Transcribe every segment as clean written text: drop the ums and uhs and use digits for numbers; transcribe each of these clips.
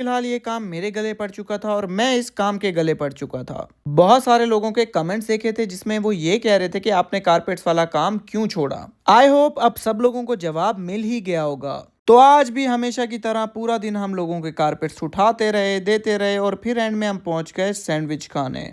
फिलहाल ये काम मेरे गले पड़ चुका था और मैं इस काम के गले पड़ चुका था। बहुत सारे लोगों के कमेंट्स देखे थे जिसमें वो ये कह रहे थे कि आपने कारपेट्स वाला काम क्यों छोड़ा। आई होप अब सब लोगों को जवाब मिल ही गया होगा। तो आज भी हमेशा की तरह पूरा दिन हम लोगों के कारपेट्स उठाते रहे, देते रहे और फिर एंड में हम पहुंच गए सैंडविच खाने।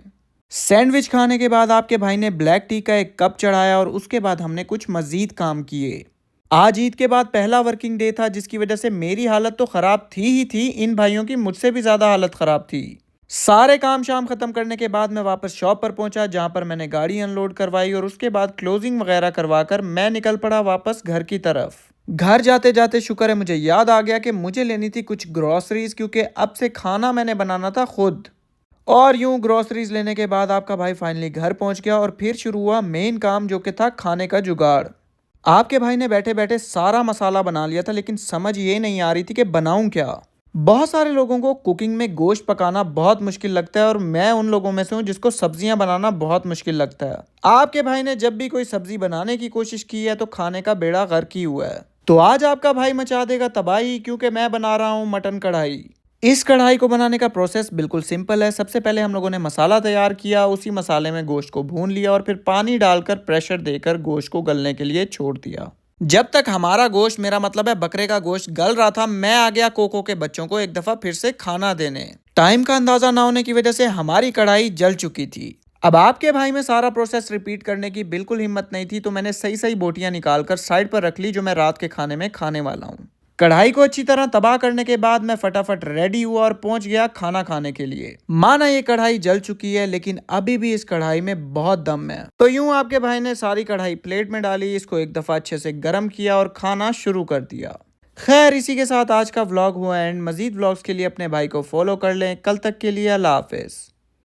सैंडविच खाने के बाद आपके भाई ने ब्लैक टी का एक कप चढ़ाया और उसके बाद हमने कुछ मजीद काम किए। आज ईद के बाद पहला वर्किंग डे था जिसकी वजह से मेरी हालत तो खराब थी ही थी, इन भाइयों की मुझसे भी ज्यादा हालत खराब थी। सारे काम शाम खत्म करने के बाद मैं वापस शॉप पर पहुंचा जहां पर मैंने गाड़ी अनलोड करवाई और उसके बाद क्लोजिंग वगैरह करवाकर मैं निकल पड़ा वापस घर की तरफ। घर जाते जाते शुक्र है मुझे याद आ गया कि मुझे लेनी थी कुछ ग्रोसरीज, क्योंकि अब से खाना मैंने बनाना था खुद। और यूं ग्रोसरीज लेने के बाद आपका भाई फाइनली घर पहुंच गया और फिर शुरू हुआ मेन काम जो कि था खाने का जुगाड़। आपके भाई ने बैठे बैठे सारा मसाला बना लिया था, लेकिन समझ ये नहीं आ रही थी कि बनाऊं क्या। बहुत सारे लोगों को कुकिंग में गोश्त पकाना बहुत मुश्किल लगता है और मैं उन लोगों में से हूं जिसको सब्जियां बनाना बहुत मुश्किल लगता है। आपके भाई ने जब भी कोई सब्जी बनाने की कोशिश की है तो खाने का बेड़ा गर्क ही हुआ है। तो आज आपका भाई मचा देगा तबाही, क्योंकि मैं बना रहा हूं मटन कढ़ाई। इस कढ़ाई को बनाने का प्रोसेस बिल्कुल सिंपल है। सबसे पहले हम लोगों ने मसाला तैयार किया, उसी मसाले में गोश्त को भून लिया और फिर पानी डालकर प्रेशर देकर गोश्त को गलने के लिए छोड़ दिया। जब तक हमारा गोश्त, मेरा मतलब है बकरे का गोश्त, गल रहा था, मैं आ गया कोको के बच्चों को एक दफा फिर से खाना देने। टाइम का अंदाजा ना होने की वजह से हमारी कढ़ाई जल चुकी थी। अब आपके भाई में सारा प्रोसेस रिपीट करने की बिल्कुल हिम्मत नहीं थी, तो मैंने सही सही बोटियां निकालकर साइड पर रख ली जो मैं रात के खाने में खाने वाला हूँ। कढ़ाई को अच्छी तरह तबाह करने के बाद मैं फटाफट रेडी हुआ और पहुंच गया खाना खाने के लिए। माना ये कढ़ाई जल चुकी है, लेकिन अभी भी इस कढ़ाई में बहुत दम है। तो यूं आपके भाई ने सारी कढ़ाई प्लेट में डाली, इसको एक दफा अच्छे से गर्म किया और खाना शुरू कर दिया। खैर इसी के साथ आज का व्लॉग हुआ एंड। मजीद व्लॉग्स के लिए अपने भाई को फॉलो कर लें। कल तक के लिए अल्लाह हाफिज।